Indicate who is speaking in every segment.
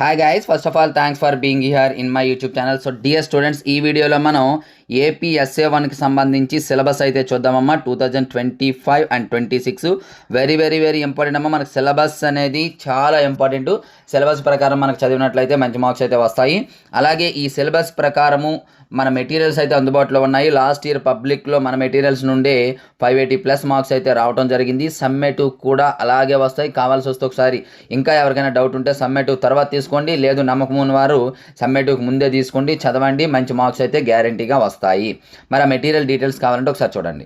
Speaker 1: Hi guys, first of all thanks for being here in my YouTube channel. So dear students, ఈ వీడియోలో మనం AP SA1కి సంబంధించి syllabus అయితే చూద్దామమ్మా. 2025 and 26 very very very important అమ్మా. మనకు syllabus అనేది చాలా ఇంపార్టెంట్. సిలబస్ ప్రకారం మనకు చదివినట్లయితే మంచి మార్క్స్ అయితే వస్తాయి. అలాగే ఈ సిలబస్ ప్రకారము మన మెటీరియల్స్ అయితే అందుబాటులో ఉన్నాయి. లాస్ట్ ఇయర్ పబ్లిక్లో మన మెటీరియల్స్ నుండే 580+ మార్క్స్ అయితే రావడం జరిగింది. సమ్మేటివ్ కూడా అలాగే వస్తాయి. కావాల్సి వస్తే ఒకసారి ఇంకా ఎవరికైనా డౌట్ ఉంటే సమ్మేటివ్ తర్వాత తీసుకోండి, లేదు నమ్మకం ఉన్న వారు సమ్మేటివ్కి ముందే తీసుకోండి, చదవండి, మంచి మార్క్స్ అయితే గ్యారంటీగా వస్తాయి. మరి ఆ మెటీరియల్ డీటెయిల్స్ కావాలంటే ఒకసారి చూడండి.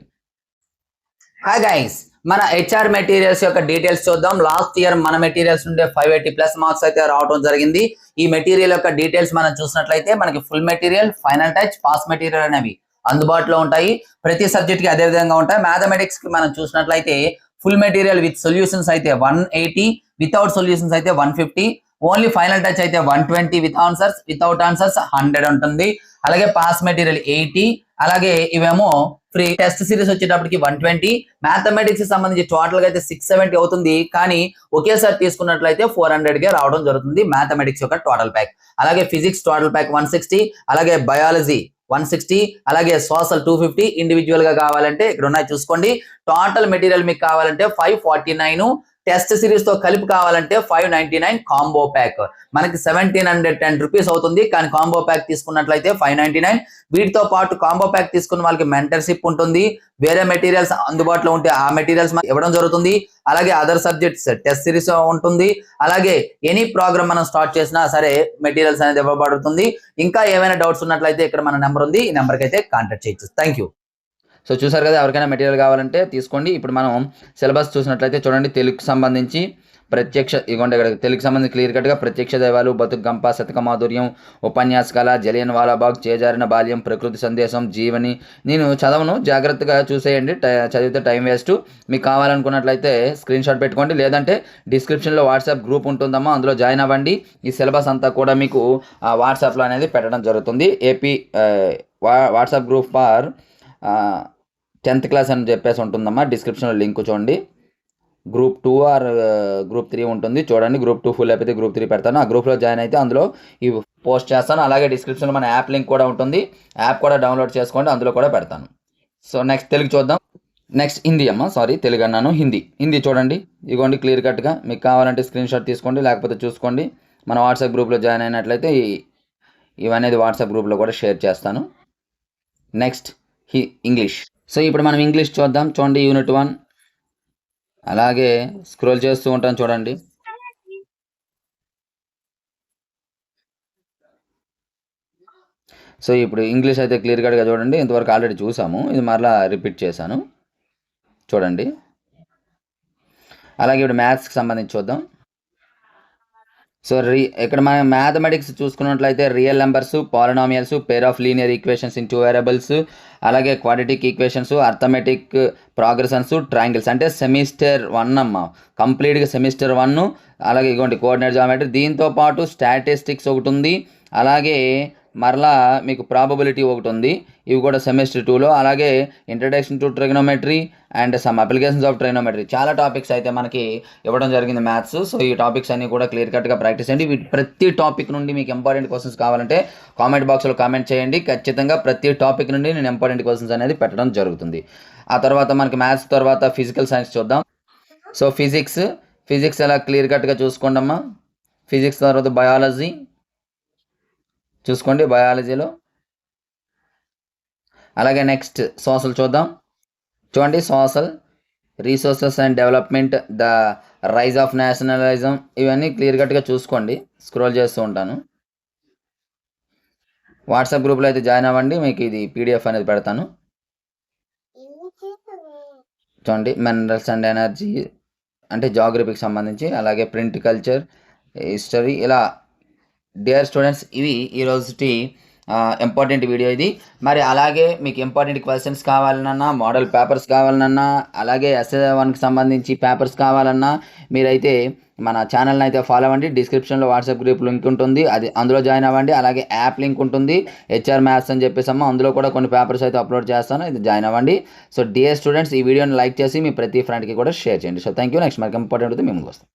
Speaker 1: హాయ్ గైస్, మన హెచ్ఆర్ మెటీరియల్స్ యొక్క డీటెయిల్స్ చూద్దాం. లాస్ట్ ఇయర్ మన మెటీరియల్స్ నుండే 580+ మార్క్స్ అయితే రావడం జరిగింది. ఈ మెటీరియల్ యొక్క డీటెయిల్స్ మనం చూసినట్లయితే మనకి full material, final touch, pass material అనేవి అందుబాటులో ఉంటాయి. ప్రతి సబ్జెక్ట్ కి అదే విధంగా ఉంటాయి. మ్యాథమెటిక్స్ కి మనం చూసినట్లయితే ఫుల్ మెటీరియల్ విత్ సొల్యూషన్స్ అయితే 180, వితౌట్ సొల్యూషన్స్ అయితే 150, ఓన్లీ ఫైనల్ టచ్ అయితే 120, విత్ ఆన్సర్స్, వితౌట్ ఆన్సర్స్ 100 ఉంటుంది. అలాగే పాస్ మెటీరియల్ 80, అలాగే ఇవేమో ఫ్రీ. టెస్ట్ సిరీస్ వచ్చేటప్పటికి 120. మ్యాథమెటిక్స్ కి సంబంధించి టోటల్ గా అయితే 670 అవుతుంది, కానీ ఒకేసారి తీసుకున్నట్లయితే 400 గా రావడం జరుగుతుంది మ్యాథమెటిక్స్ యొక్క టోటల్ ప్యాక్. అలాగే ఫిజిక్స్ టోటల్ ప్యాక్ 160, అలాగే బయాలజీ 160, అలాగే సోషల్ 250. ఇండివిజువల్ గా కావాలంటే ఇక్కడ ఉన్నాయి చూసుకోండి. టోటల్ మెటీరియల్ మీకు కావాలంటే 549, టెస్ట్ సిరీస్ తో కలిపి కావాలంటే 599 కాంబో ప్యాక్. మనకి 1710 రూపీస్ అవుతుంది, కానీ కాంబో ప్యాక్ తీసుకున్నట్లయితే 599. వీటితో పాటు కాంబో ప్యాక్ తీసుకున్న వాళ్ళకి మెంటర్షిప్ ఉంటుంది. వేరే మెటీరియల్స్ అందుబాటులో ఉంటే ఆ మెటీరియల్స్ ఇవ్వడం జరుగుతుంది. అలాగే అదర్ సబ్జెక్ట్స్ టెస్ట్ సిరీస్ ఉంటుంది. అలాగే ఎనీ ప్రోగ్రామ్ మనం స్టార్ట్ చేసినా సరే మెటీరియల్స్ అనేది ఇవ్వబడుతుంది. ఇంకా ఏమైనా డౌట్స్ ఉన్నట్లయితే ఇక్కడ మన నెంబర్ ఉంది, ఈ నెంబర్కి అయితే కాంటాక్ట్ చేయొచ్చు. Thank you. సో చూసారు కదా, ఎవరికైనా మెటీరియల్ కావాలంటే తీసుకోండి. ఇప్పుడు మనం సిలబస్ చూసినట్లయితే చూడండి. తెలుగుకు సంబంధించి ప్రత్యక్ష, ఇగోండి ఇక్కడ తెలుగుకు సంబంధించి క్లియర్ కట్గా ప్రత్యక్ష దైవాలు, బతుకు గంప, శతక మాధుర్యం, ఉపన్యాస కళ, జలియన్ వాలాబాగ్, చేజారిన బాల్యం, ప్రకృతి సందేశం, జీవని. నేను చదవను, జాగ్రత్తగా చూసేయండి, చదివితే టైం వేస్ట్. మీకు కావాలనుకున్నట్లయితే స్క్రీన్ షాట్ పెట్టుకోండి, లేదంటే డిస్క్రిప్షన్లో వాట్సాప్ గ్రూప్ ఉంటుందమ్మా, అందులో జాయిన్ అవ్వండి. ఈ సిలబస్ అంతా కూడా మీకు వాట్సాప్లో అనేది పెట్టడం జరుగుతుంది. AP WhatsApp group for 10th class అని చెప్పేసి ఉంటుందమ్మా. డిస్క్రిప్షన్లో లింక్ చూడండి. గ్రూప్ 2 ఆర్ గ్రూప్ 3 ఉంటుంది చూడండి. గ్రూప్ 2 ఫుల్ అయిపోతే గ్రూప్ 3 పెడతాను. ఆ గ్రూప్లో జాయిన్ అయితే అందులో ఇవి పోస్ట్ చేస్తాను. అలాగే డిస్క్రిప్షన్లో మన యాప్ లింక్ కూడా ఉంటుంది, యాప్ కూడా డౌన్లోడ్ చేసుకోండి, అందులో కూడా పెడతాను. సో నెక్స్ట్ తెలుగు చూద్దాం. నెక్స్ట్ హిందీ అమ్మ, సారీ తెలుగు అన్నాను, హిందీ చూడండి. ఇగోండి క్లియర్ కట్గా. మీకు కావాలంటే స్క్రీన్ షాట్ తీసుకోండి, లేకపోతే చూసుకోండి. మన వాట్సాప్ గ్రూప్లో జాయిన్ అయినట్లయితే ఇవనేది వాట్సాప్ గ్రూప్లో కూడా షేర్ చేస్తాను. Next English. సో ఇప్పుడు మనం ఇంగ్లీష్ చూద్దాం. చూడండి యూనిట్ 1. అలాగే స్క్రోల్ చేస్తూ ఉంటాను చూడండి. సో ఇప్పుడు ఇంగ్లీష్ అయితే క్లియర్ కట్గా చూడండి. ఇంతవరకు ఆల్రెడీ చూసాము, ఇది మరలా రిపీట్ చేశాను చూడండి. అలాగే ఇప్పుడు మ్యాథ్స్కి సంబంధించి చూద్దాం. సో ఇక్కడ మనం మ్యాథమెటిక్స్ చూసుకున్నట్లయితే real numbers, polynomials, pair of linear equations in 2 variables, అలాగే quadratic equations, arithmetic progressions, triangles. అంటే సెమిస్టర్ 1 అమ్మ, కంప్లీట్గా సెమిస్టర్ 1. అలాగే ఇగోండి కోఆర్డినేట్ జామెట్రీ, దీంతో పాటు స్టాటిస్టిక్స్ ఒకటి ఉంది. అలాగే మరలా మీకు ప్రాబబిలిటీ ఒకటి ఉంది, ఇవి కూడా సెమిస్టర్ 2లో. అలాగే introduction to trigonometry and some applications of trigonometry. చాలా టాపిక్స్ అయితే మనకి ఇవ్వడం జరిగింది మ్యాథ్స్. సో ఈ టాపిక్స్ అన్ని కూడా క్లియర్ కట్గా ప్రాక్టీస్ చేయండి. ప్రతి టాపిక్ నుండి మీకు ఇంపార్టెంట్ క్వశ్చన్స్ కావాలంటే కామెంట్ బాక్స్లో కామెంట్ చేయండి. ఖచ్చితంగా ప్రతి టాపిక్ నుండి నేను ఇంపార్టెంట్ క్వశ్చన్స్ అనేది పెట్టడం జరుగుతుంది. ఆ తర్వాత మనకి మ్యాథ్స్ తర్వాత ఫిజికల్ సైన్స్ చూద్దాం. సో ఫిజిక్స్ ఎలా క్లియర్ కట్గా చూసుకోండి అమ్మా. ఫిజిక్స్ తర్వాత బయాలజీ చూసుకోండి, బయాలజీలో. అలాగే నెక్స్ట్ సోషల్ చూద్దాం. చూడండి social, resources and development, the rise of nationalism, ఇవన్నీ క్లియర్ కట్గా చూసుకోండి. స్క్రోల్ చేస్తూ ఉంటాను. వాట్సాప్ గ్రూప్లో అయితే జాయిన్ అవ్వండి, మీకు ఇది PDF అనేది పెడతాను చూడండి. మినరల్స్ అండ్ ఎనర్జీ అంటే జాగ్రఫీకి సంబంధించి, అలాగే ప్రింట్ కల్చర్, హిస్టరీ, ఇలా. డియర్ స్టూడెంట్స్, ఇవి ఈరోజుటి ఇంపార్టెంట్ వీడియో ఇది. మరి అలాగే మీకు ఇంపార్టెంట్ క్వశ్చన్స్ కావాలన్నా, మోడల్ పేపర్స్ కావాలన్నా, అలాగే SA1కి సంబంధించి పేపర్స్ కావాలన్నా మీరైతే మన ఛానల్ని అయితే ఫాలో అవ్వండి. డిస్క్రిప్షన్లో వాట్సాప్ గ్రూప్ లింక్ ఉంటుంది, అది అందులో జాయిన్ అవ్వండి. అలాగే యాప్ లింక్ ఉంటుంది, HR మ్యాథ్స్ అని చెప్పేసమ్మా, అందులో కూడా కొన్ని పేపర్స్ అయితే అప్లోడ్ చేస్తాను, ఇది జాయిన్ అవ్వండి. సో డియర్ స్టూడెంట్స్, ఈ వీడియోని లైక్ చేసి మీ ప్రతి ఫ్రెండ్కి కూడా షేర్ చేయండి. So thank you. నెక్స్ట్ మనకి ఇంపార్టెంట్ అయితే మేము ముందుకు వస్తాం.